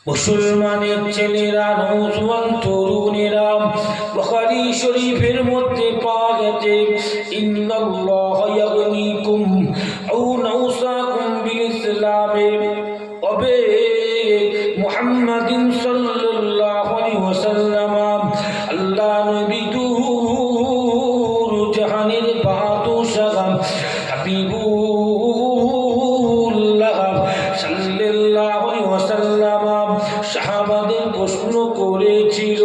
মুসলমানের ছেলেরা, নওজোয়ান তরুণেরা, বুখারী শরীফের মধ্যে পাওয়া গেছে, ইন্নাল্লাহা ইয়াগনিকুম আও নাউসাকুম বিল ইসলামে ওবে মুহাম্মাদিন সাল্লাল্লাহু আলাইহি ওয়াসাল্লাম। আল্লাহ নবী দূর জাহানের বাদশাহ হাবিবুল্লাহ সাল্লাল্লাহু আলাইহি ওয়াসাল্লাম সাহাবাদের প্রশ্ন করেছিল,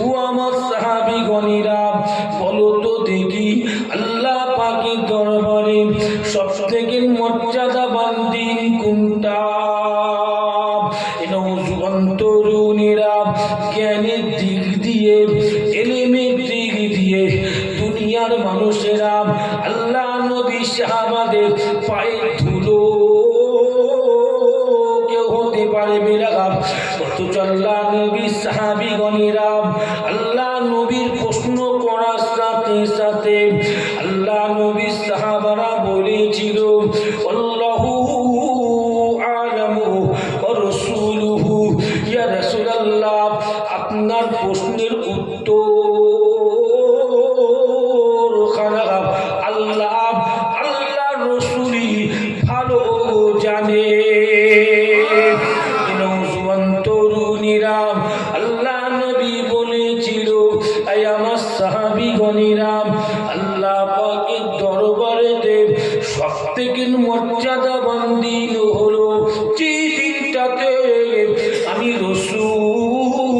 ও আমার সাহাবীগণেরা, বলো তো দেখি আল্লাহ পাকের দরবারে সবথেকে মর্যাদাবান দিন কোনটা? নওজোয়ান তরুণেরা জ্ঞানের দিক দিয়ে, ইলমের দিক দিয়ে দুনিয়ার মানুষেরা আল্লাহ নবী সাহাবাদের পায়ে ধুলো কেউ হতে পারবে না। অথচ আল্লাহ নবীর সাহাবীগণেরা আল্লাহ নবীর প্রশ্ন করার সাথে সাথে আল্লাহ নবীর সাহাবারা বলেছিল, আল্লাহু আ'লামু ওয়া রাসূলুহু, ইয়া রাসূলুল্লাহ, আপনার প্রশ্নের উত্তর আল্লাহ রাসূলই ভালো জানে। নওজোয়ান তরুণীরা আল্লাহ নবী বলেছিল, আয় আমার সাহাবীগণেরা, আল্লাহ পাকের দরবারেতে সবথেকে মর্যাদাবান দিন হলো যে দিনটাতে আমি রাসূলুল্লাহ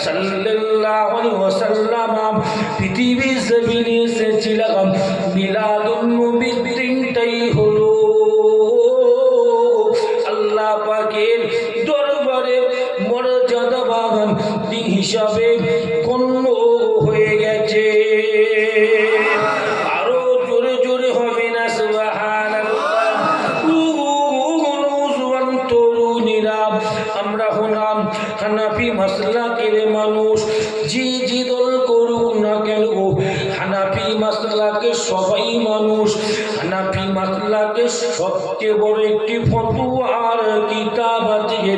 সাল্লাল্লাহু আলাইহি ওয়াসাল্লাম পৃথিবীর জমিনে এসেছিলাম। মিলাদুন নবীর দিনটাই হলো আল্লাহ পাকের দরবারে মর্যাদাবান দিন হিসাবে গণ্য হয়ে গেছে। আরো জোরে জোরে হবে না সুবহানাল্লাহ। নওজোয়ান তরুণীরা, আমরা হলাম হানাফি মাসলাকের মানুষ। যে দল করুক না কেন, হানাফি মাসলাকে সবাই মানুষ। হানাফি মাসলাকে সবচেয়ে বড় একটি ফতোয়ার কিতাব আছে।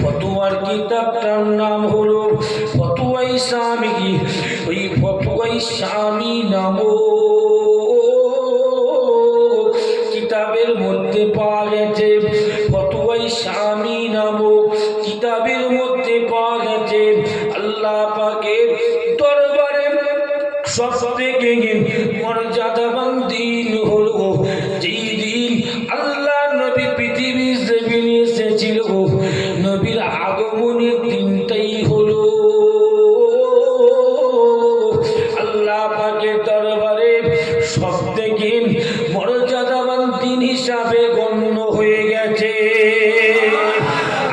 ফতোয়ার কিতাবটার নাম হলো ফতোয়ায়ে শামী। ওই ফতোয়ায়ে শামী নামক কিতাবের মধ্যে পাওয়া গেছে, ফতোয়ায়ে শামী নামক কিতাবের মধ্যে পাওয়া গেছে, আল্লাহ পাকের দরবারে সবথেকে মর্যাদাবান দিন হলো যেই দিন আল্লাহ নবী পৃথিবীর জমিনে এসেছিল। নবীর আগমনের দিনটাই হলো আল্লাহ পাকের দরবারে সবথেকে মর্যাদাবান দিন হিসাবে গণ্য হয়ে গেছে।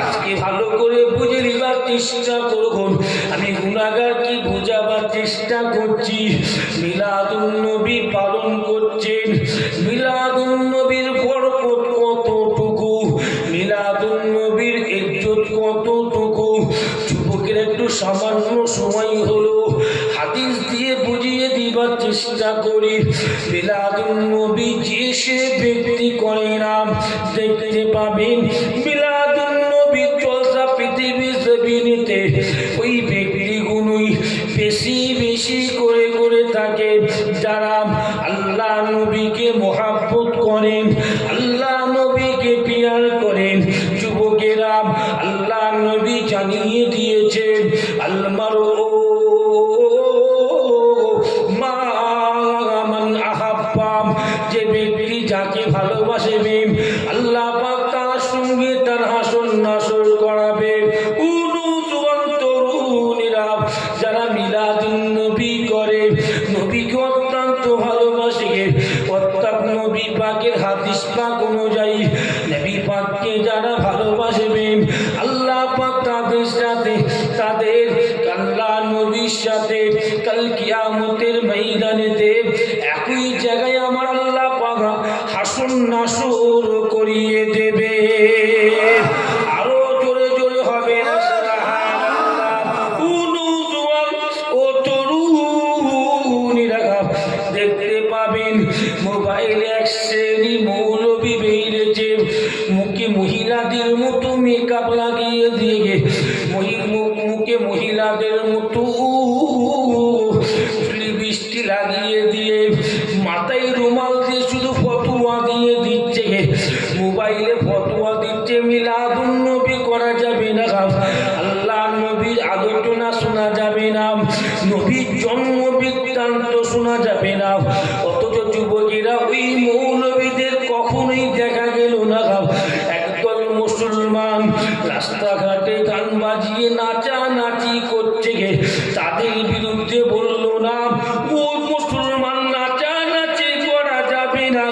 আজকে ভালো করে বুঝে নেবার চেষ্টা করুন। আমি গুনাহগার কি বুঝাবার চেষ্টা করছি। মিলাদুন নবী পালন করছেন, মিলাদুন নবীর বরকত কতটুকু, মিলাদুন নবীর ইজ্জত কতটুকু, যুবকের একটু সামান্য সময় হলো হাদিস দিয়ে বুঝিয়ে দিবার চেষ্টা করি। মিলাদুন নবী যে সে ব্যক্তি করে না, দেখতে পাবেন মিলাদুন নবী চর্চা পৃথিবীর জমিনেতে ওই ব্যক্তিগুলোই বেশি বেশি করে করে থাকে যারা আল্লাহ নবীকে মহব্বত করেন, আল্লাহ নবীকে পিয়ার করেন। যুবকেরা, আল্লাহ নবী জানিয়ে দিয়েছেন, আলমারু মা মান আহাব্বা, যে ব্যক্তি যাকে ভালোবাসবে আল্লাহ পাক তার সঙ্গে তার হাসর নাসর করাবে। নওজোয়ান তরুণীরা যারা মিলাদুন নবী করে, নবীকে অত্যন্ত ভালোবাসে, অর্থাৎ নবী পাকের হাদিস পাক অনুযায়ী নবী পাককে যারা ভালোবাসবে আল্লাহ পাক তাদের সাথে, তাদের আল্লাহ নবীর সাথে কাল কিয়ামতের ময়দানেতে একই জায়গায় আমার আল্লাহ পাক হাসর নাসর করিয়ে দেবে। আরো জোরে জোরে হবে না সুবহানাল্লাহ। নওজোয়ান ও তরুণীরা, দেখতে পাবেন মোবাইলে এক শ্রেণী মৌলবী বেরিয়েছে, মুখে মহিলাদের মতো মেকআপ লাগিয়ে দিয়ে মুখে মহিলাদের মতো বৃষ্টি লাগিয়ে দিয়ে মাথায় রুমাল দিয়ে শুধু ফতোয়া দিয়ে দিচ্ছে, মোবাইলে ফতোয়া দিচ্ছে মিলাদুন নবী করা যাবে না, আল্লাহ নবীর আলোচনা শোনা যাবে না, নবীর জন্ম বৃত্তান্ত শোনা যাবে না। অথচ যুবকেরা ওই মৌলবীদের কখনোই দেখা গেল না। একদল মুসলমান রাস্তাঘাটে গান বাজিয়ে নাচানাচি করছে, তাদের বিরুদ্ধে বললো না ও মুসলমান নাচানাচি করা যাবে না,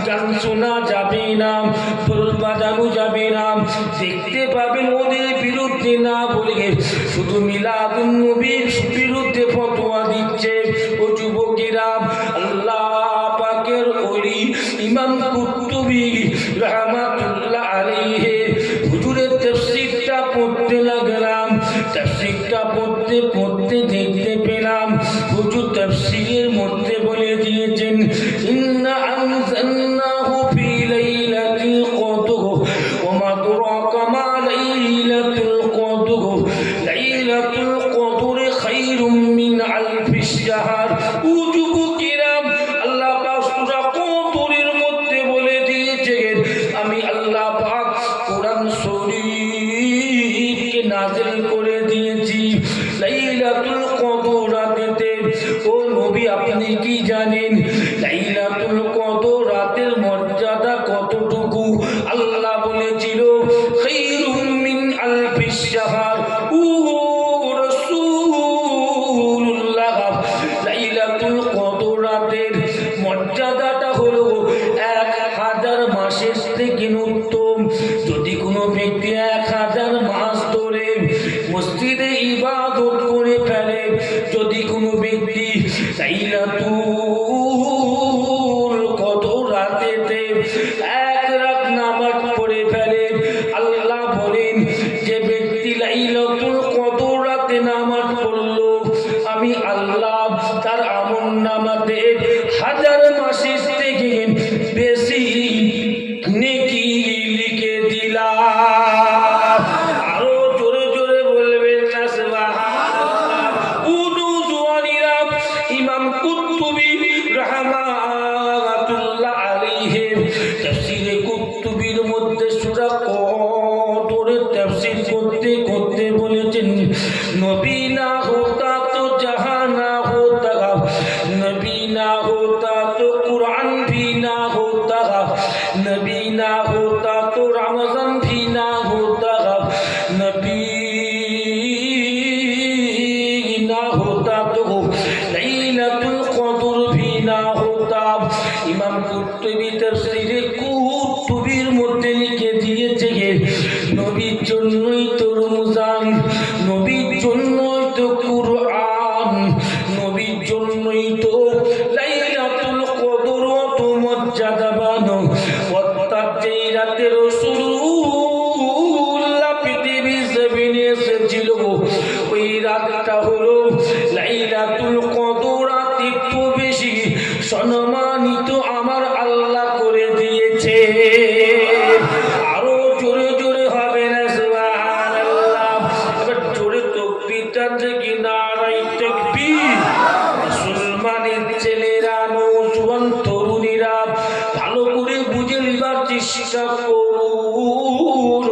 গান শোনা যাবে না, ঢোল বাজানো যাবে না, দেখতে পাবেন ওদের বিরুদ্ধে না বলে শুধু মিলাদুন নবীর বিরুদ্ধে ফতোয়া দিচ্ছে। ও যুবকেরা, আল্লাহ পাকের ওলি ইমাম কুরতুবী রাহমাতুল্লাহ আলাইহি হুজুরের তাফসীরটা পড়তে লাগলাম। তাফসীরটা পড়তে পড়তে দেখতে পেলাম হুজুর তাফসীরের মধ্যে বলে দিয়েছেন, ইন্না আনজালনাহু ফি লাইলাতিল কদর ওয়া মা আদরাকা মা লাইলাতুল কদর লাইলাতুল কদর খায়রুম মিন আলফিশ শাহর। ও যুবকেরা, আল্লাহ পাক সূরা কদরের মধ্যে বলে দিয়েছেন, আমি আল্লাহ পাক কোরআন শরীফকে নাযিল করে দিয়েছি লাইলাতুল কদর রাতে। ও নবী, আপনি কি জানেন লাইলাতুল কদর রাতের মর্যাদা কতটুকু? আল্লাহ বলেছিল খায়রুম মিন আলফিশ শাহর। ও রাসূলুল্লাহ, লাইলাতুল কদর রাতের মর্যাদাটা হলো 1000 মাসের থেকে উত্তম। যদি কোনো ব্যক্তি 1000 মাস ধরে মসজিদে ইবাদত করে ফেলে, যদি কোনো ব্যক্তি লাইলাতুল কদর রাতেতে 1 রাত নামাজ পড়ে ফেলে, আল্লাহ বলেন যে ব্যক্তি লাইলাতুল কদর রাতে নামাজ পড়লো, আমি আল্লাহ তার আমলনামাতে 1000 মাসের থেকে বেশি নেকি লিখে দিলাম। আরো জোরে জোরে বলবেন না সুবহানাল্লাহ। উদুজওয়ানিরা, ইমাম কুরতুবী রাহমাতুল্লাহ আলাইহি তাফসীরে কুরতুবীর মধ্যে সূরা কদরের তাফসীর করতে করতে বলেছেন, নবী না হোতা তো জাহান না হোতা, নবী না হোতা তো কুরআন भी ना होता, नबी ना होता तो रमजान भी ना होता, नबी ना होता तो लैलतुल कदर भी ना होता। ইমাম কুরতুবী তাফসীরে কুরতুবীর মধ্যে লিখে দিয়েছে, নবীর জন্যই তো রমজান, নবীর জন্যই তো কুরআন, নবীর জন্যই তো লাইলাতুল কদর অত মর্যাদাবান। অর্থাৎ যেই রাতে রাসূলুল্লাহ পৃথিবীর জমিনে এসেছিল, ওই রাতটা হলো লাইলাতুল কদর, রাত একটু বেশি সম্মানিত আমার আল্লাহ করে দিয়েছে। আরো জোরে জোরে হবে না সুবহানাল্লাহ। এবার জোরে তাকবীরটা থেকে নারায়ে তাকবীর। মুসলমানের ছেলেরা, নওজোয়ান তরুণীরা ভালো করে বুঝে নেবার চেষ্টা করুন।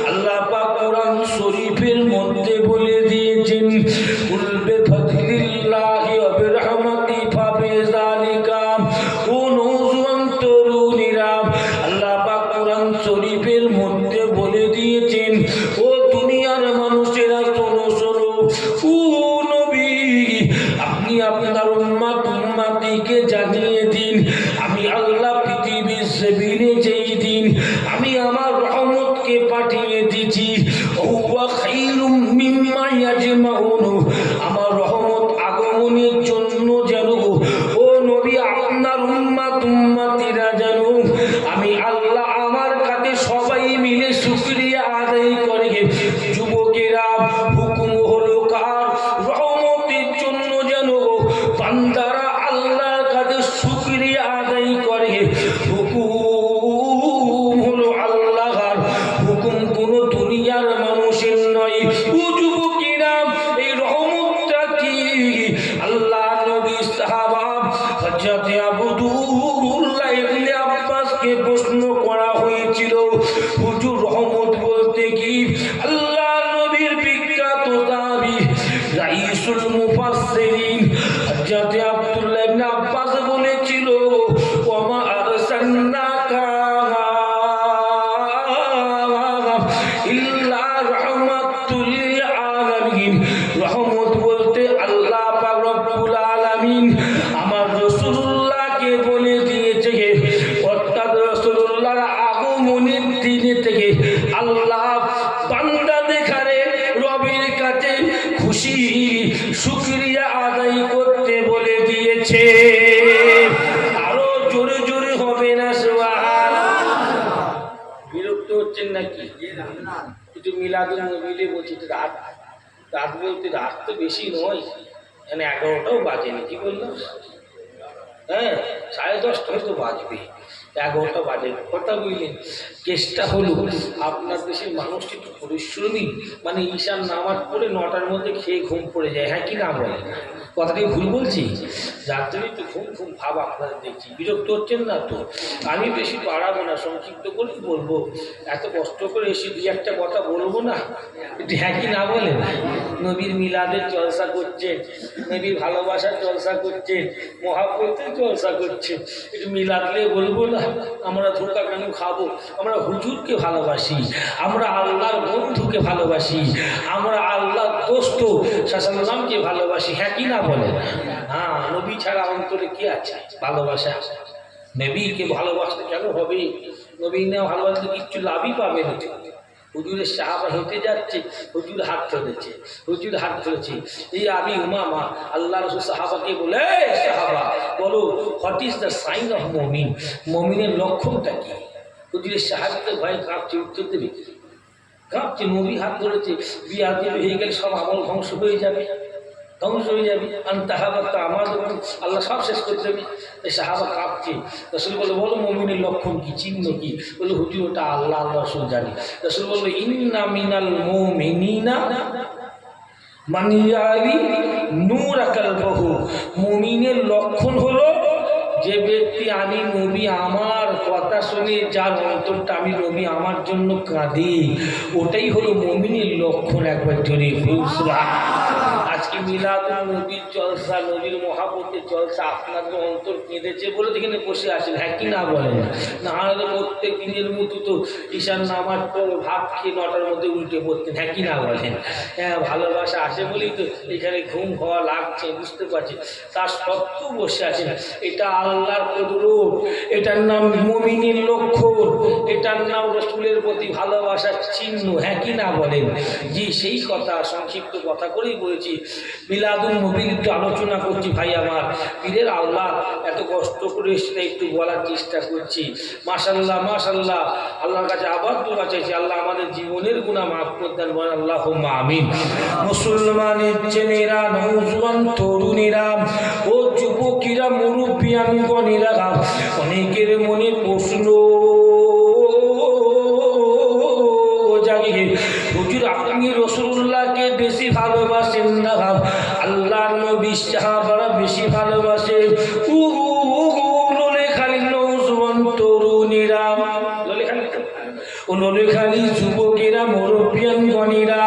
আল্লাহ পাক কোরআন শরীফের মধ্যে বলে দিয়েছেন, কুল বিফাদলিল্লাহি ওয়া বিরহমাতি ফাবিযালিকা। ও নওজোয়ান তরুণীরা, আল্লাহ পাক কোরআন শরীফের মধ্যে বলে দিয়েছেন, ও দুনিয়ার মানুষেরা শোনো শোনো, ও নবী আপনি আপনার উম্মতকে জানিয়ে দিন, আমি আল্লাহ পৃথিবীর জমিনে যেই দিন আমি আমার রহমতকে পাঠিয়ে দিয়েছি, হুয়া খায়রুম মিম্মা ইয়াজমাউন, আমার রহমত আগমনের জন্য যেন ও নবী আপনার উম্মতিরা যেন আমি আল্লাহ আমার কাছে সবাই মিলে শুকরিয়া আদায় করে। যুবকেরা, হুকুম হলো কার? রহমতের জন্য যেন বান্দারা আল্লাহর কাছে শুকরিয়া আদায় করে। হুকুম হলো আল্লাহর, হুকুম কোন হুজুর রহমত বলতে কি আল্লাহ নবীর বিখ্যাত দাবি রাইসুল মুফাসসিরিন হযরত আব্দুল্লাহ ইবনে আব্বাস বলেছিল ওমা আরসালনাকা ইল্লা রাহমাতুল লিল আলামিন। রহমত বলতে আল্লাহ পাক রব্বুল আলামিন আমার রাসূলুল্লাহকে বলে দিয়েছে, অর্থাৎ রাসূলুল্লাহর আগমনের দিন থেকে আল্লাহ বান্দা দেখারে রবের কাছে খুশি শুকরিয়া আদায় করতে বলে দিয়েছে। আরো জোরে জোরে হবে না সুবহানাল্লাহ। বিরক্ত হচ্ছেন নাকি? একটু মিলাদুল নবী বলছি, রাত রাত বলতে রাত তো বেশি নয়, মানে 11টাও বাজেনি। কি বললাম? হ্যাঁ, 10:30 হয়তো বাজবে, 11টা বাজে কথা বুঝলেন। কেসটা হলো আপনার দেশের মানুষটি একটু পরিশ্রমী, মানে ঈশান নামাজ পড়ে 9টার মধ্যে খেয়ে ঘুম পড়ে যায়। হ্যাঁ কি না বলেন? কথাটাই ভুল বলছি? যার জন্যই তো ঘুম ঘুম ভাব আপনারা দেখছি। বিরক্ত হচ্ছেন না তো? আমি বেশি বাড়াবো না, সংক্ষিপ্ত করেই বলবো। এত কষ্ট করে এসে দুই একটা কথা বলবো না, একটু হ্যাঁ কি না বলেন? নবীর মিলাদের জলসা করছেন, নবীর ভালোবাসার জলসা করছেন, মহাব্বতের জলসা করছেন, একটু মিলাদলে বলবো না আমরা ধোকা কেন খাবো? আমরা হুজুরকে ভালোবাসি, আমরা আল্লাহর বন্ধুকে ভালোবাসি, আমরা আল্লাহর দোস্ত সাল্লামকে ভালোবাসি। হ্যাঁ কি না বলেন? হ্যাঁ, নবী ছাড়া অন্তরে কি আছে? ভালোবাসা। নবীকে ভালোবাসতে কেন হবে? নবী না ভালোবাসলে কিচ্ছু লাভই পাবে না। হুজুরের সাহাবা হেঁটে যাচ্ছে, হুজুর হাত ধরেছে, হুজুর হাত ধরেছে। এই আবি উমামা আল্লাহ রাসূল সাহাবাকে বলে, সাহাবা বলো what is the sign of মুমিন? মুমিনের লক্ষণটা কি? হুজুরের সাহাবীদের ভয়ে কাঁপছে, উত্তর দেবে কি? কাঁপছে। নবী হাত ধরেছে, বিয়াদি হয়ে গেলে সব আমল ধ্বংস হয়ে যাবে, ধ্বংস হয়ে যাবে। আনতাহাবাত আমার আল্লাহ সব শেষ করতে দেবে। এই সাহাবা কাঁপছে। রাসূল বলে, বলো মুমিনের লক্ষণ কি, চিহ্ন কি? বলে হুজুর ওটা আল্লাহ আল্লাহ রাসূল জানি। রাসূল বলল ইন্না মিনাল মুমিনিনা মান ইয়ালি নূরা কালবহু। মুমিনের লক্ষণ হলো যে ব্যক্তি আমি নবী আমার কথা শুনে যার অন্তরটা আমি নবী আমার জন্য কাঁদে, ওটাই হলো মুমিনের লক্ষণ। একবার জোরে আজকে মিলাদুল নবীর জলসা, নবীর মহাব্বতের জলসা, আপনাদের অন্তর কেঁদেছে বলে এখানে বসে আছেন। হ্যাঁ কি না বলেন? না হলে প্রত্যেক দিনের মতো তো ঈশান নামাজ পড়ে ভাত খেয়ে 9টার মধ্যে উল্টে পড়তেন। হ্যাঁ কি না বলেন? হ্যাঁ, ভালোবাসা আছে বলেই তো এখানে ঘুম হওয়া লাগছে, বুঝতে পারছি। তার সত্ত্বেও বসে আছেন। এটা আল্লাহর কুদরত, এটার নাম মুমিনের লক্ষণ, এটার নাম রাসূলের প্রতি ভালোবাসার চিহ্ন। হ্যাঁ কি না বলেন? জি, সেই কথা সংক্ষিপ্ত কথা করেই বলেছি। মিলাদুল নবীর একটু আলোচনা করছি ভাই আমার পীরের আল্লাহ, এত কষ্ট করে সেটা একটু বলার চেষ্টা করছি। মাশাআল্লাহ মাশাআল্লাহ, আল্লাহর কাছে আবার দোয়া চাইছি, আল্লাহ আমাদের জীবনের গুনাহ মাফ করে দেন, বলেন আল্লাহুম্মা আমিন। মুসলমানের ছেলেরা, নওজোয়ান তরুণেরা, ও যুবকেরা, মুরব্বিয়ানগণেরা, অনেকের মনে প্রশ্ন জাগে, হুজুর আপনি রাসূলুল্লাহকে বেশি ভালোবাসেন না, আল্লাহর নবী সাহাবারা বেশি ভালোবাসে? খালি নওজোয়ান তরুণীরা, খালি যুবকেরা, মুরব্বিয়ানগণেরা,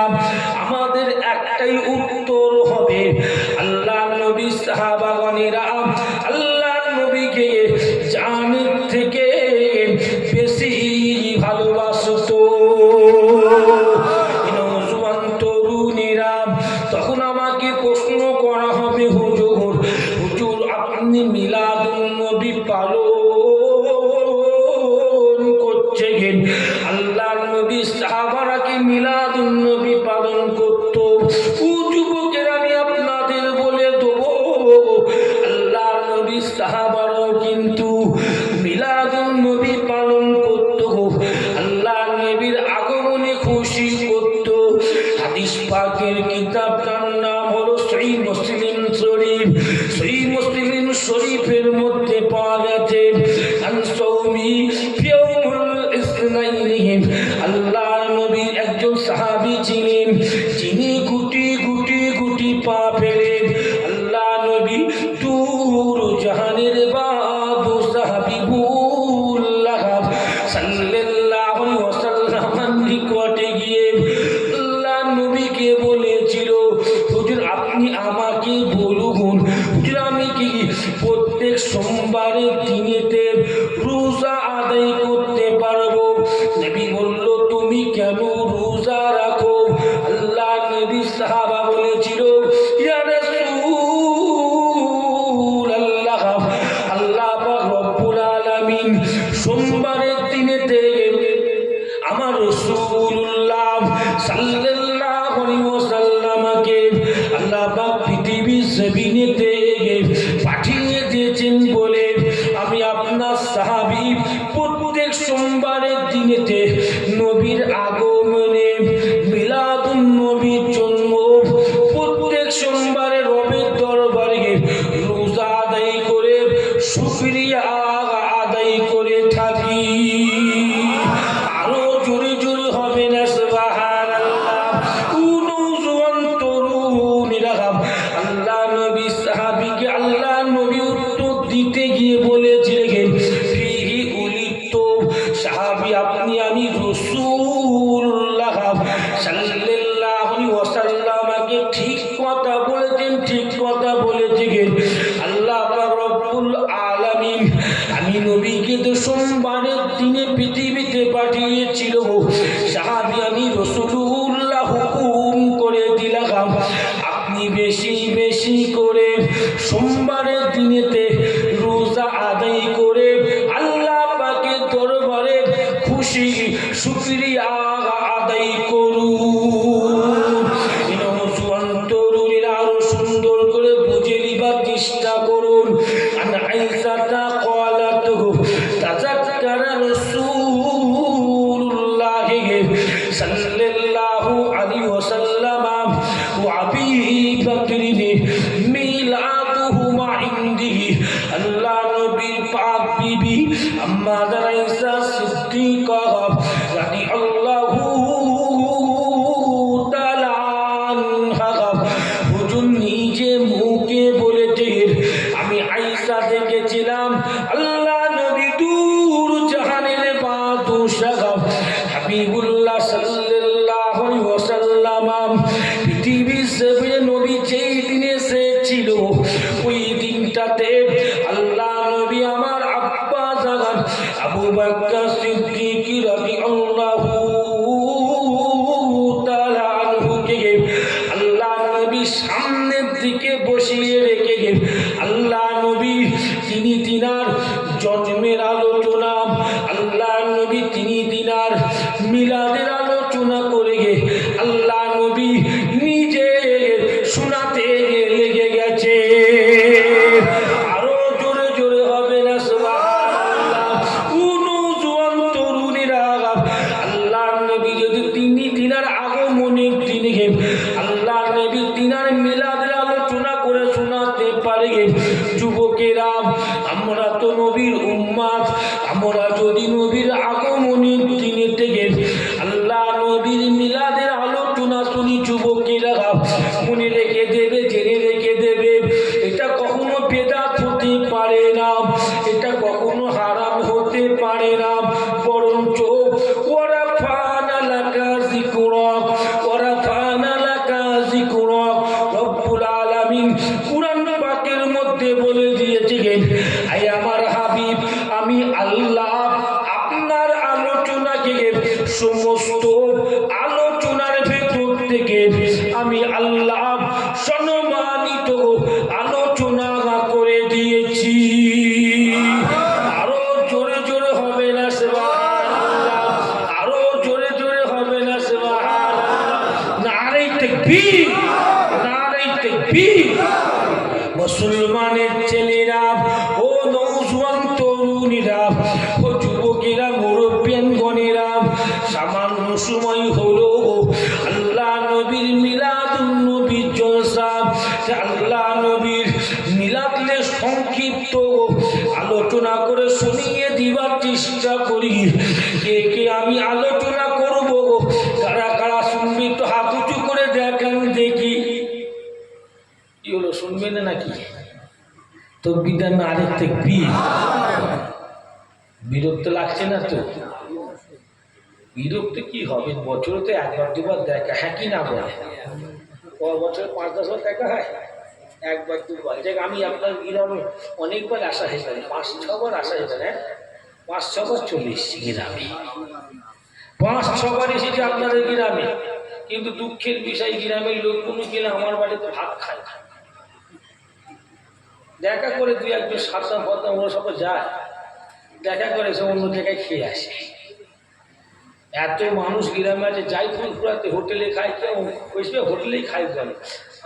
আমাদের একটাই উত্তর হবে, আল্লাহর নবী সাহাবাগণেরা আল্লাহর নবীকে জানের থেকে বেশি ভালোবাসতো। নওজোয়ান তরুণেরা, তখন আমাকে প্রশ্ন করা হবে, হুজুর হুজুর আপনি মিলাদুন নবী পালন করছেন, আল্লাহর নবী সাহাবারা কি মিলাদুন নবী পালন করত? ও যুবকের আমি আপনাদের বলে দেবো, আল্লাহর নবী সাহাবারাও কিন্তু মিলাদুন নবী পালন করত, আল্লাহর নবীর আগমনে খুশি করত। হাদিস পাকের কিতাবটার নাম হলো সহিহ মুসলিম শরীফ। সহিহ মুসলিম শরীফের মধ্যে পাওয়া গেছে আনসাউমি ফিয়াউমুল ইসনাইন, আল্লাহর নবী একজন সাহাবী ছিলেন যিনি গুটি গুটি গুটি পা ফেলে আল্লাহ নবী দূর জাহানের বাবু সাহাবীউল্লাহ সাল্লাল্লাহু আলাইহি ওয়াসাল্লাম কেন রোজা রাখো? আল্লাহ নবী সাহাবা বলেছিল, ইয়া রাসূলুল্লাহ, আল্লাহ পাক রব্বুল আলামিন সোমবারের দিনেতে আমার রাসূলুল্লাহ সাল্লাল্লাহু আলাইহি ওয়াসাল্লামকে আল্লাহ পাক পৃথিবীর জমিনেতে পাঠিয়ে দিয়েছেন বলে আমি আপনার সাহাবী প্রত্যেক সোমবারের দিনেতে নবীর আগমনে মিলাদুন নবীর জন্য প্রত্যেক সোমবারে রবের দরবারে রোজা আদায় করে শুকরিয়া আদায় করে থাকি। আরো জোরে জোরে হবে না সুবহানাল্লাহ। নওজোয়ান তরুণীরা আল্লাহ নবী সাহাবীকে আল্লাহ নবী উত্তর দিতে গিয়ে বলেছিলেন, ফিহি উলিদতু, সাহাবী আপনি আমি রাসূলুল্লাহ সাল্লাল্লাহু আলাইহি ওয়াসাল্লামকে ঠিক কথা বলেছেন, ঠিক কথা বলেছেন। আল্লাহ পাক রব্বুল আলামিন আমি নবীকে তো সোমবারের দিনে পৃথিবীতে পাঠিয়েছিল। সাহাবী আমি রাসূলুল্লাহ হুকুম করে দিলাম, আপনি বেশি বেশি করে সোমবারের দিনেতে রোজা আদায় করে আল্লাহ পাকের দরবারে খুশি শুকরিয়া আদায় করুন। নওজোয়ান তরুণীরা আরো সুন্দর করে বুঝে নিবার চেষ্টা করুন। আয়েশা قالت تذكر رسول الله صلى الله عليه وسلم وأبي بكر ميلاده عنده আল্লাহ নবীর পাক বিবি আম্মা আয়েশা সিদ্দিকা রাদিয়াল্লাহু তাআলা আনহা হুজুর নিজে মুখে বলেছেন, আমি আয়েশা দেখেছিলাম আল্লাহ নবী দূর জাহানের বাদশাহ হাবিবুল্লাহ সাল্লাল্লাহু আলাইহি ওয়াসাল্লাম পৃথিবীর জমিনে নবী যেই দিনে এসেছিল ওই দিনটাতে আল্লাহ নবী আমার আব্বা জান আবু বকর সিদ্দিক রাদিয়াল্লাহু তাআলা আনহুকে আল্লাহ নবী সামনের দিকে বসিয়ে রেখে আল্লাহ নবী তিনি তিনার জন্মের আলোচনা, আল্লাহ নবী তিনি তিনার মিলাদের আলোচনা করে আল্লাহ নবী নিজে শোনাতে লেগে গেছে। আরো জোরে জোরে হবে না সুবহানাল্লাহ। নওজোয়ান তরুণীরা আল্লাহ নবী যদি তিনি তিনার আগমনের দিনে আল্লাহ নবী তিনার মিলাদের আলোচনা করে শোনাতে পারে, যুবকেরা আমরা তো নবীর উম্মত, আমরা যদি নবীর আগমনের দিনে থেকে আল্লাহ নবীর মিলাদের আলোচনা শুনি, যুবকেরা মনে রেখে দেবে, জেনে রেখে দেবে, এটা কখনো বেদাত হতে পারে না, এটা কখনো হারাম হতে পারে না, বরঞ্চ ওয়ারাফানা লাকা যিকরাক ওয়ারাফানা লাকা যিকরাক রব্বুল আলামিন কুরআন পাকের মধ্যে বলে দিয়েছেন, আয় আমার হাবিব আমি আল্লাহ আপনার আলোচনাকে সমস্ত আলোচনার ভেতর থেকে আমি আল্লাহ সম্মানিত আলোচনা করে দিয়েছি। আরো জোরে জোরে হবে না সুবহানাল্লাহ, আরো জোরে জোরে হবে না সুবহানাল্লাহ। নারে তাকবীর, নারে তাকবীর। মুসলমানের ছেলেরা ও নওজোয়ান তরুণীরা ও যুবকেরা মুরব্বিয়ানগণেরা সামান্য সময় হলো আল্লাহ নবীর মিলাদুন নবীর জলসা, আল্লাহ নবীর মিলাদে সংক্ষিপ্ত আলোচনা করে শুনিয়ে দিবার চেষ্টা করি। কে কে আমি আলোচনা করব, কারা কারা শুনবে একটু হাত উঁচু করে দেখান দেখি। কি হলো, শুনবে না নাকি? তো বিধান আরেক তাকবীর। বিরক্ত লাগছে না তো? বিরক্ত কি হবে, বছরে তো একবার দুবার দেখা, হ্যাঁ কি না বলে? বছরে 5-10 বার দেখা হয়, একবার দুবার। দেখ আমি আপনার গ্রামে অনেকবার আসা হয়েছে, 5-6 বার আসা হয়েছে, হ্যাঁ 5-6 বার চলে এসেছি গ্রামে। 5-6 বার এসেছে আপনাদের গ্রামে, কিন্তু দুঃখের বিষয় গ্রামের লোকগুলো গেলে আমার বাড়িতে ভাত খায় না। দেখা করে 2-1 সাতটা ফতনা ওরা সব যায়, দেখা করে সে অন্য জায়গায় খেয়ে আসে। এত মানুষ গ্রামে আছে, যাই ফুলপুরাতে হোটেলে খায়, কেউ বসবে হোটেলেই খাই বলে,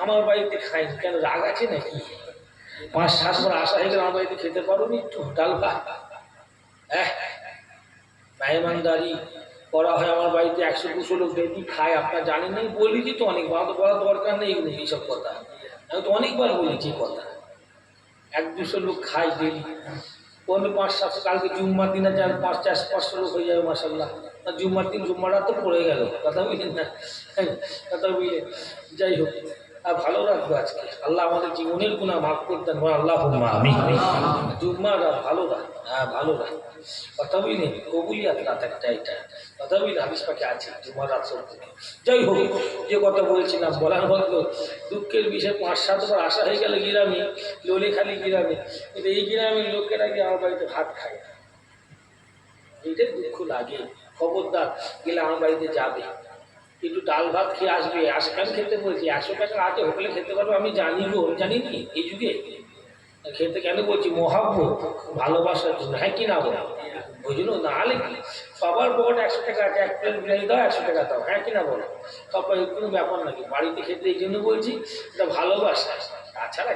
আমার বাড়িতে খাই কেন? রাগ আছে নাকি? 5-7 বার আসা হয়ে গেলে আমার বাড়িতে খেতে পারো নি একটু ডাল ভাত? মেহমানদারি করা হয় আমার বাড়িতে, 100-200 লোক ডেলি খায়, আপনার জানেন না? বলেছি তো অনেকবার, তো বলার দরকার নেই এগুলো, এইসব কথা আমি তো অনেকবার বলেছি কথা। 100-200 লোক খায় ডেলি, কোনো 5-7, কালকে জুম্মার দিন আছে, আর 500-500 লোক হয়ে যাবে মাসাল্লাহ। জুম্মার দিন জুম্মাটা তো পড়ে গেল, কথা বুঝলেন না? কথা বুঝলেন? যাই হোক, আর ভালো রাখবো আজকে, আল্লাহ আমাদের জীবনের গুণা মাফ করতেন, আল্লাহ আমি জুম্মাটা ভালো রাখ, হ্যাঁ ভালো রাখ, কথা বুঝলেন? কবুলিয়াত রাত একটা, এটা কথা বুঝলেন? হাদিস পাকে আছে জুম্মার রাত সব থেকে। যাই হোক, যে কথা বলছিলাম বলার মতো দুঃখের বিষয়, 5-7 বার আসা হয়ে গেল গ্রামে, লোলেখালি গ্রামে, কিন্তু এই গ্রামের লোকেরা গিয়ে আমার বাড়িতে ভাত খায় না, এইটাই দুঃখ লাগে। খবরদার গেলে আমার বাড়িতে যাবে, একটু ডাল ভাত খেয়ে আসবে। কেন খেতে বলছি? 100 টাকা আছে, হোটেলে খেতে পারবো, আমি জানি গো, জানি নি এই যুগে খেতে কেন বলছি? মহাব্বত, ভালোবাসার জন্য, হ্যাঁ কি না বলো? বুঝলো? নাহলে কি সবার পকেট 100 টাকা আছে, 1 প্লেট বিরিয়ানি দাও, 100 টাকা দাও, হ্যাঁ কি না বলো? সবাই কোনো ব্যাপার নাকি? বাড়িতে খেতে এই জন্য বলছি, এটা ভালোবাসা, তাছাড়া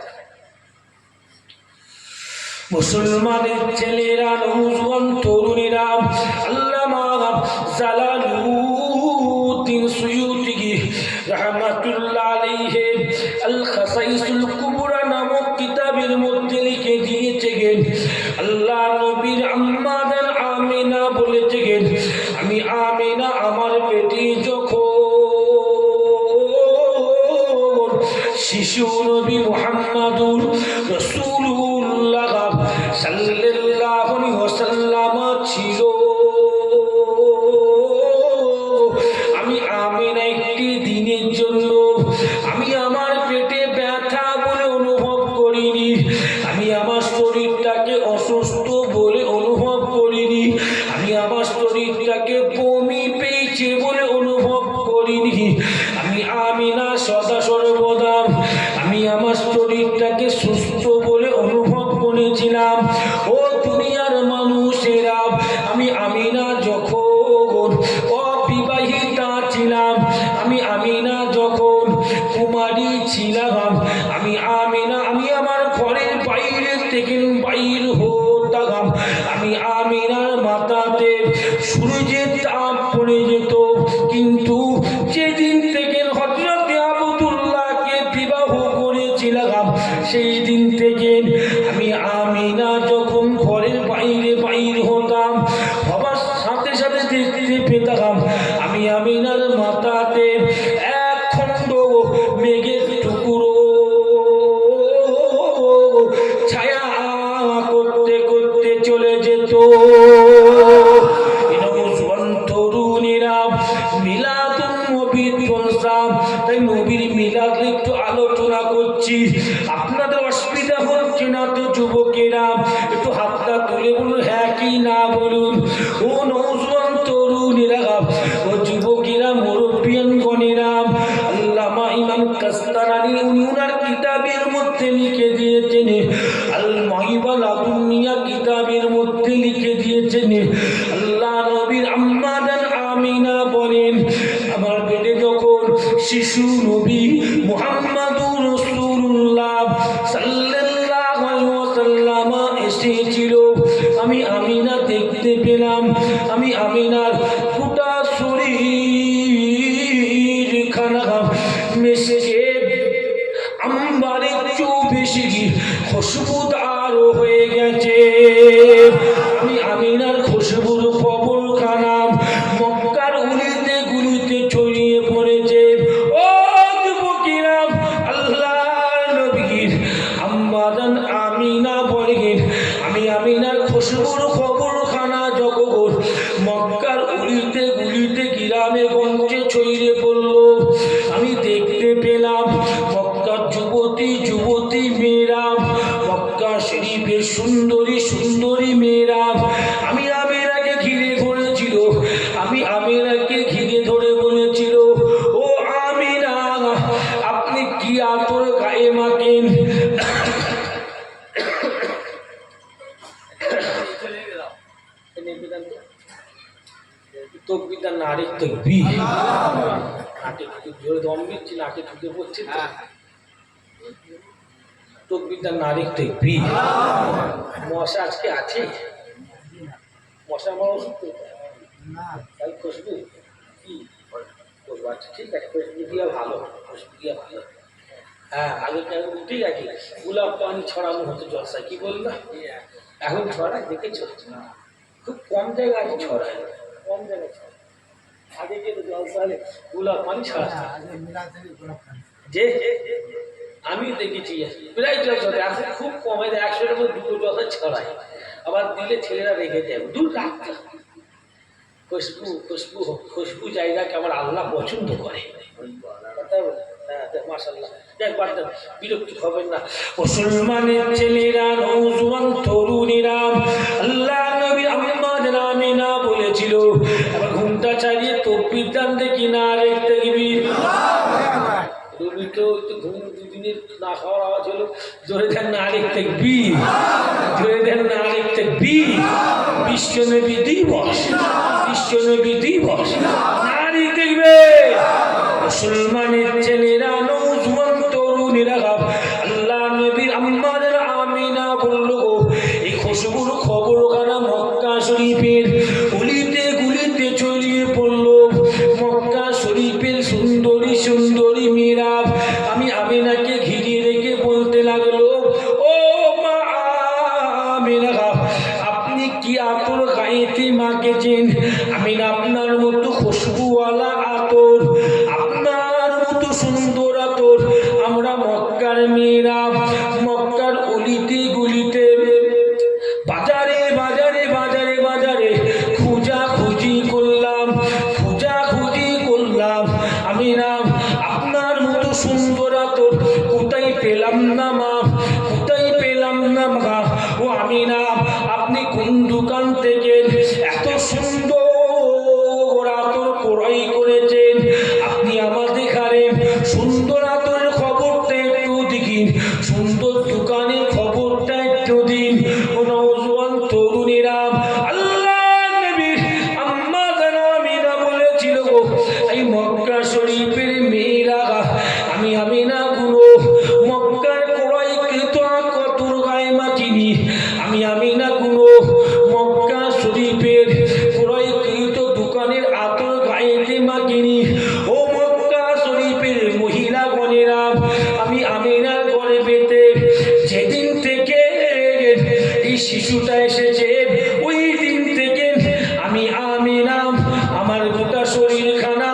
মুসলমানের ছেলেরা, নওজোয়ান তরুণীরা, আল্লামা জালালউদ্দিন সুয়ুতী রাহমাতুল্লাহ আলাইহি আল খাসাইসুল কুবরা নামক কিতাবের মধ্যে লিখে দিয়েছেন, আল্লাহ নবীর আম্মা জান আমিনা বলেছেন, আমি আমিনা আমার পেটে যখন শিশু নবী মুহাম্মাদুর রাসূলুল্লাহ সাল্লাল্লাহু আলাইহি ওয়াসাল্লাম ছিল, আমি আমিনা একটি দিনের জন্য আমি আমার পেটে ব্যথা বলে অনুভব করিনি, আমি আমার শরীরটাকে অসুস্থ বলে অনুভব করিনি, আমি আমার শরীরটাকে বমি পেয়েছে বলে অনুভব করিনি, আমি আমিনা সদা সর্বদা আমি আমার শরীরটাকে সুস্থ বলে অনুভব করেছিলাম। ও দুনিয়ার মানুষেরা, আমি আমিনা যখন অবিবাহিতা ছিলাম, আমি আমিনা যখন কুমারী ছিলাম, আমি আমিনা আমি আমার ঘরের বাইরে থেকে বাইর হতাম, আমি আমিনার মাথাতে সূর্যের তাপ পড়ে যেত, কিন্তু যেদিন থেকে হযরত আব্দুল্লাহকে বিবাহ করেছিলাম, সেই দিন থেকে আমি আমিনা যখন ঘরের বাইরে বাইর হতাম, হবার সাথে সাথে দেখতে পেতাম আমি আমিনার মাথাতে এক খণ্ড মেঘের টুকরো ছায়া করতে করতে চলে যেত। তরুণীরা, মিলাদুন নবীর চর্চা, তাই নবীর মিলাদ একটু আলোচনা করছি, আপনাদের অসুবিধা হচ্ছে না তো? যুবকেরা একটু হাতটা তুলে বলুন হ্যাঁ কি না বলুন। ও নওজোয়ান তরুণীরা, ও যুবকেরা, মুরব্বিয়ান গণেরা, আল্লামা ইমাম কাস্তালানী উনার কিতাবের মধ্যে লিখে দিয়েছেন, আল মাহিবা লাদুনিয়া কিতাবের মধ্যে লিখে দিয়েছেন, আল্লাহ নবীর আম্মা জান আমিনা বলেন, আমার পেটে যখন শিশু নবী মুহাম্মাদুর রাসূলুল্লাহ সাল্লাল্লাহু আলাইহি ওয়াসাল্লাম এসেছিল, আমি আমিনা দেখতে পেলাম, আমি আমিনার গোটা শরীর খানা মেশকে আম্বারের চেয়েও বেশি খুশবুদার হয়ে গেছে, আমি আমিনার খুশবুর খবর খানা মক্কার উলিতে গুলিতে ছড়িয়ে পড়েছে। ও যুবকেরা, আল্লাহর নবীর আম্মা জান আমিনা বলেন, আমি আমিনার খুশবুর খবর খানা যখন মক্কার উলিতে গুলিতে গ্রামে গঞ্জে ছড়িয়ে পড়ল, আমি দেখতে পেলাম মক্কার যুবতী যুবতী মেয়েরা, মক্কা শরীফের সুন্দরী সুন্দরী মেয়েরা আমি আমিনাকে ঘিরে পড়েছিল, আমি আমিনা নাকে জোরে দম দিচ্ছি, নাকে ঢুকে পড়ছে তকবিরটা নারী দেখবি। মশা আজকে আছে, মশা আমার ওষুধ তাই খুশবু কি করবো? আচ্ছা ঠিক আছে, খুশবু দিয়া ভালো, খুশবু দিয়া ভালো। হ্যাঁ আগে ঠিক আছে, গোলাপ পানি ছড়ানো হতো জলসায়, কি বললো এখন ছড়ায় দেখেছো? খুব কম জায়গায় ছড়ায়, কম জায়গায় ছড়ায়। আগে যে জলসায় গোলাপ পানি ছড়ায়, যে আমি দেখেছি প্রায় জলসাতে এখন খুব কমে দেয়, 100-এর মধ্যে 2 জলসা ছড়ায়। আবার দিলে ছেলেরা রেখে দেয়, দূর রাখতে। খুশবু খুশবু খুশবু জায়গাকে আমার আল্লাহ পছন্দ করে। বিরক্তি হবেন না মুসলমানের ছেলেরা, নওজোয়ান তরুণীরা, আল্লাহ নবী আম্মাদ আমিনা বলেছিল আবার ঘুমটা চালিয়ে তকবীর দান দেখি না রে তাকবীর। রবিকেও একটু ঘুম দুদিনের না খাওয়ার আওয়াজ হলো, জোরে দেন না আরেক তাকবীর, জোরে দেন না আরেক তাকবীর। বিশ্বনবী দিবস, বিশ্বনবী দিবস, নারী দেখবে মুসলমানের ছেলেরা, নওজোয়ান তরুণীরা, আল্লাহ নবীর আম্মাদ আমিনা বলল এই খুশবুর খবর খানা মক্কা শরীফের গলিতে গলিতে ছড়িয়ে পড়ল। মক্কা শরীফের সুন্দরী সুন্দরী মেয়েরা আমি আমিনাকে ঘিরে রেখে বলতে লাগলো, ও মা আমিনা আপনি কি আতর গায়েতে মাখেছেন? আমিনা আপনার মতো খুশবুওয়ালা আতর, আপনার মতো সুন্দর আতর আমরা মক্কার মেয়েরা মক্কার অলিতে গলিতে বাজারে বাজারে বাজারে বাজারে খোঁজাখুঁজি করলাম, খোঁজাখুঁজি করলাম। আমিনা আপনার মতো সুন্দর আতর কোথায় পেলাম না মা, কোথায় পেলাম না মা। ও আমিনা আপনি কোন দোকান থেকে এত সুন্দর আতর ক্রয় করেছেন? আপনি আমাদের ঘরে সুন্দর আতরের খবরটা একটু দিন, সুন্দর দোকানের খবরটা একটু দিন। ও নওজোয়ান তরুণীরা, আল্লাহ নবীর আম্মা আমিনা বলেছিল এই মক্কা শরীফের মেয়েরা আমি আমিনা গুলো মক্কার ক্রয়কৃত আতর গায়ে মাখিনি, আমি আমিনা গুলো মক্কা শরীফের ক্রয়কৃত দোকানের আতর গায়েতে মাখিনি। ও মক্কা শরীফের মহিলাগণেরা আমি আমিনার ঘরে পেতে যেদিন থেকে এই শিশুটা এসেছে ওই দিন থেকে আমি আমিনা আমার গোটা শরীর খানা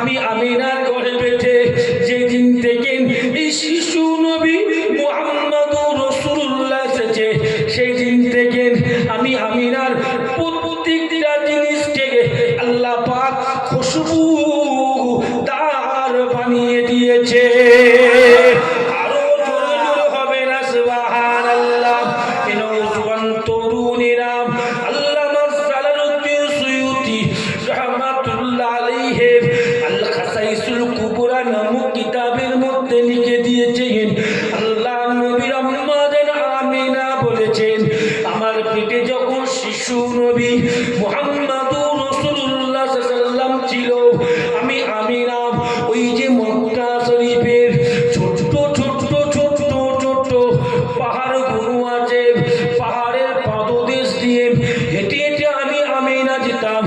আমি আমিনার গর্ভেতে যেদিন থেকে এই শিশু নবী মুহাম্মদুর রাসূলুল্লাহ এসেছে, সেই দিন থেকে আমি আমিনার প্রত্যেকটা জিনিসকে আল্লাহ পাক খুশবু দার বানিয়ে দিয়েছে। আরো জোরে জোরে হবে না সুবহানাল্লাহ। নওজোয়ান তরুণীরা আল্লামা জালালউদ্দিন সুয়ুতী রাহমাতুল্লাহ আলাইহি আল খাসাইসুল কুবরা নামক কিতাবের মধ্যে লিখে দিয়েছেন, আল্লাহ নবীর আম্মা জান আমিনা বলেছেন, আমার পেটে যখন শিশু নবী মুহাম্মদুর রাসূলুল্লাহ সাল্লাল্লাহু আলাইহি ওয়াসাল্লাম ছিল, আমি আমিনা ওই যে মক্কা শরীফের ছোট ছোট ছোট ছোট পাহাড়গুলো আছে, পাহাড়ের পাদদেশ দিয়ে হেঁটে হেঁটে আমি আমিনা যেতাম।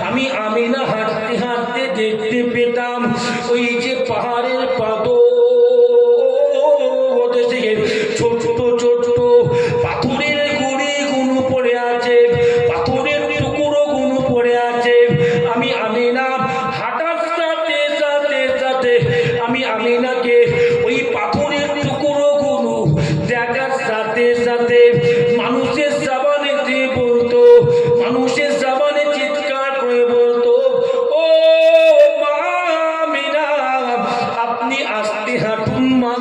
আমি আমিনা হাঁটতে হাঁটতে দেখতে পেতাম ওই যে পাহাড়ের পাদদেশে ছোট ছোট পাথরের গুঁড়িগুলো পড়ে আছে, পাথরের টুকরোগুলো পড়ে আছে। আমি আমিনা হাঁটার সাথে সাথে সাথে আমি আমিনাকে ওই পাথরের টুকরোগুলো দেখার সাথে সাথে মানুষের জবানে দিয়ে বলতো, মানুষের জবানে চিৎকার করে বলতো, ও মা আমিনা, আপনি আস্তে হাঁটুন মা,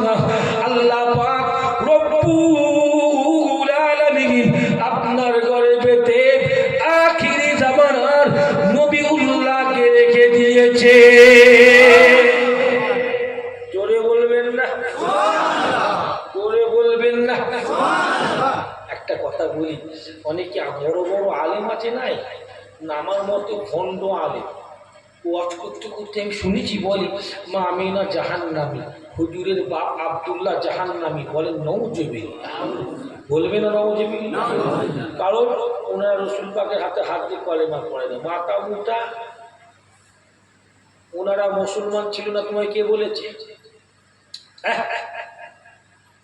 আল্লাহ পাক রব্বুল আলামিন আপনার গর্ভেতে আখিরি জামানার নবীউল্লাহকে রেখে দিয়েছে। জোরে বলবেন না, জোরে বলবেন না। একটা কথা বলি, অনেকে বড় বড় আলেম আছে নাই, নামার মতো ভণ্ড আলেম, ওয়াজ করতে করতে আমি শুনেছি বলি মা আমিনা জাহান্নামী, হুজুরের বাপ আব্দুল্লাহ জাহান্নামী। বলেন নাউজুবিল্লাহ, বলবে না নাউজুবিল্লাহ? কারণ ওনারা রসুল পাকের হাতে হাত দিয়ে কলেমা পড়ে না, মাথা মুটা। ওনারা মুসলমান ছিল না, তোমায় কে বলেছে?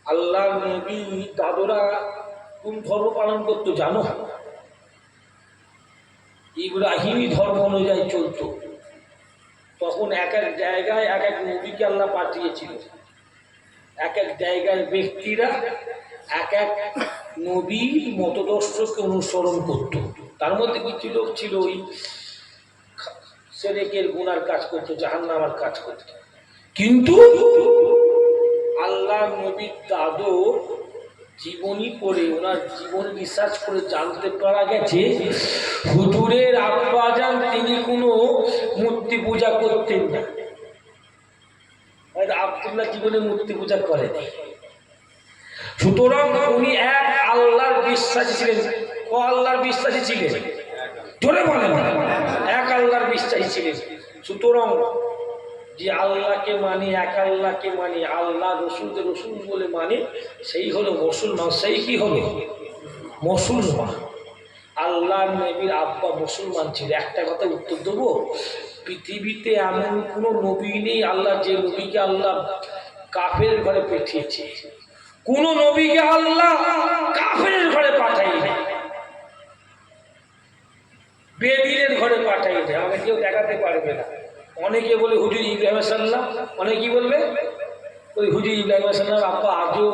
আল্লাহ নবী দাদুরা কোন ধর্ম পালন করতো জানো? ইব্রাহিমী ধর্ম অনুযায়ী চলতো। তখন এক এক জায়গায় এক এক নবীকে আল্লাহ পাঠিয়েছিল, এক এক জায়গার ব্যক্তিরা এক এক নবীর মতদর্শকে অনুসরণ করত। তার মধ্যে কিছু লোক ছিল ওই সেরেকের গুনার কাজ করতো, জাহান্নামের কাজ করতো। কিন্তু আল্লাহ নবীর দাদু জীবনী পড়ে, ওনার জীবন রিসার্চ করে জানতে পারা গেছে হুজুরের আব্বাজান তিনি কোনো মূর্তি পূজা করতেন না। আব্দুল্লাহ জীবনে মূর্তি পূজা করেন। সুতরাং উনি এক আল্লাহর বিশ্বাসী ছিলেন। ও আল্লাহর বিশ্বাসী ছিলেন, জোরে বলেন, এক আল্লাহর বিশ্বাসী ছিলেন। সুতরাং যে আল্লাহকে মানি, এক আল্লাহকে মানি, আল্লাহ রসুলকে রসুল বলে মানে, সেই হলো মুসলমান। সেই কি হলো? মুসলমান। আল্লাহ নবীর আব্বা মুসলমান ছিল। একটা কথা উত্তর দেবো, পৃথিবীতে এমন কোনো নবী নেই আল্লাহ যে নবীকে আল্লাহ কাফের ঘরে পাঠিয়েছে। কোন নবীকে আল্লাহ কাফের ঘরে পাঠাইনি, বেদিনের ঘরে পাঠাইনি। আমাকে কেউ দেখাতে পারবে না। অনেকে বলে হুজুর ইব্রাহিম সাল্লাম, অনেকেই বলবে ওই হুজুর ইব্রাহিম সাল্লাম আব্বা আজও,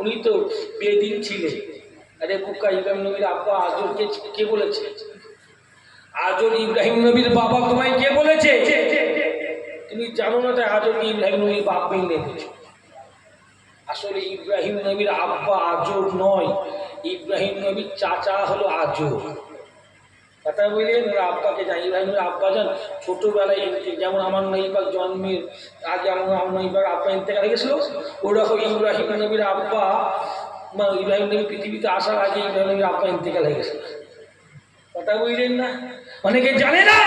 উনি তো বেদিন ছিলেন। আরে বুকা, ইব্রাহিম নবীর আব্বা আজরকে কে বলেছে? আজর ইব্রাহিম নবীর বাবা তোমায় কে বলেছে? তুমি জানো না, তাই আজরকে ইব্রাহিম নবীর বাপ মেনে দিয়েছো। আসলে ইব্রাহিম নবীর আব্বা আজর নয়, ইব্রাহিম নবীর চাচা হলো আজর। কথা বললেন, ওরা আব্বাকে জান। ইব্রাহিমের আব্বা যান ছোটবেলায়, যেমন আমার নবীর জন্মের আগে আমার নবীর আব্বা ইন্তেকাল হয়ে গেছিল, ওরকম ইব্রাহিম নবীর আব্বা, ইব্রাহিম নবী পৃথিবীতে আসার আগে ইব্রাহিম নবীর আব্বা ইন্তেকাল হয়ে গেছিল। কথা বললেন না, অনেকে জানে না।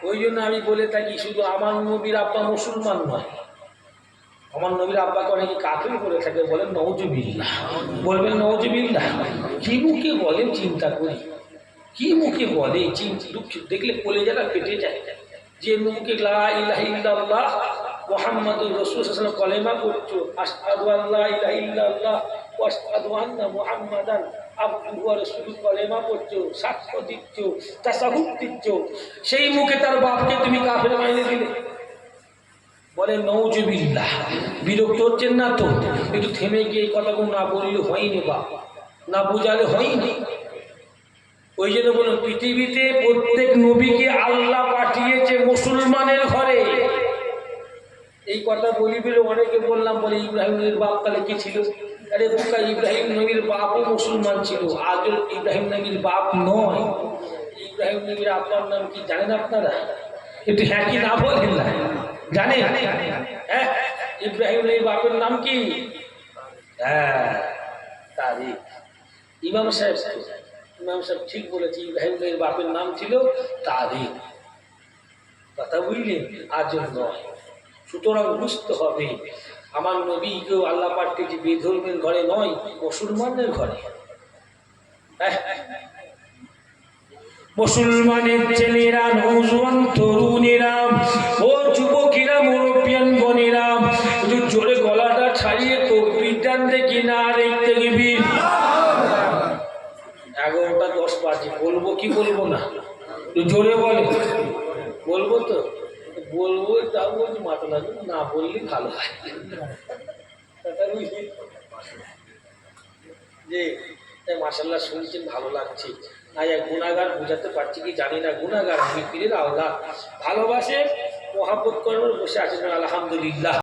ওই জন্য আমি বলে থাকি, শুধু আমার নবীর আব্বা মুসলমান নয়, আমার নবীর আব্বাকে অনেকে কাফির করে থাকে। বলেন নাউজুবিল্লাহ, বলবেন নাউজুবিল্লাহ। কি মুখে বলেন চিন্তা করি, কি মুখে বলে দুঃখ দেখলে কলেজাটা ফেটে যায়। যে মুখে লা ইলাহা ইল্লাল্লাহ মুহাম্মাদুর রাসূলুল্লাহ সাল্লাল্লাহু আলাইহি ওয়াসাল্লাম কলেমা করছো, আশহাদু আল্লা ইলাহা ইল্লাল্লাহ ওয়া আশহাদু আন্না মুহাম্মাদান আব্দুহু ওয়া রাসূলুহু কলেমা পড়ছো, সাক্ষ্য দিচ্ছ, তাসাহুদ দিচ্ছ, সেই মুখে তার বাপকে তুমি কাফের মাইনে দিলে। বলে নওজুবিল্লাহ। বিরক্ত হচ্ছেন না তো? একটু থেমে গিয়ে এই কথাগুলো না বললে হয়নি, বাপ না বুঝালে হয়নি। ওই জন্য বলুন, পৃথিবীতে প্রত্যেক নবীকে আল্লাহ পাঠিয়েছে মুসলমানের ঘরে। এই কথা বলি বলে অনেকে বললাম, বলে ইব্রাহিম নবীর বাপ তাহলে কি ছিল? আরে বোকা, ইব্রাহিম নবীর বাপও মুসলমান ছিল, আজও ইব্রাহিম নবীর বাপ নয়। ইব্রাহিম নবীর আপনার নাম কি জানেন আপনারা? একটু হ্যাঁ কি না বলেন না, জানেন? হ্যাঁ, ইব্রাহিম নবীর বাপের নাম কি? হ্যাঁ, তারিক। ইমাম সাহেব ঠিক বলেছে, ইব্রাহিম নবীর বাপের নাম ছিল তারিক। কথা বুঝলেন? আজও নয়। সুতরাং বুঝতে হবে, আমার নবীকেও আল্লাহ পাঠিয়েছে বেধর্মের ঘরে নয়, মুসলমানের ঘরে। মুসলমানের ছেলেরা, নওজোয়ান তরুণেরা, ও যুবকেরা, মুরব্বিয়ান গণেরা, একটু জোরে গলাটা ছাড়িয়ে তাকবীর দেন দেখি না। রে তাকবীর। 11টা 10 বাজে, বলবো কি বলবো না? জোরে বলে। বলবো তো? বলবো, তাও বলছি মাথা লাগবে না, বললে ভালো হয়। যে মাশাআল্লাহ শুনছেন, ভালো লাগছে। গুনাহগার বোঝাতে পারছি কি জানি না, গুনাহগার, আমি পীরের আওলাদ, ভালোবাসে, মহব্বত করবেন, বসে আছেন আলহামদুলিল্লাহ।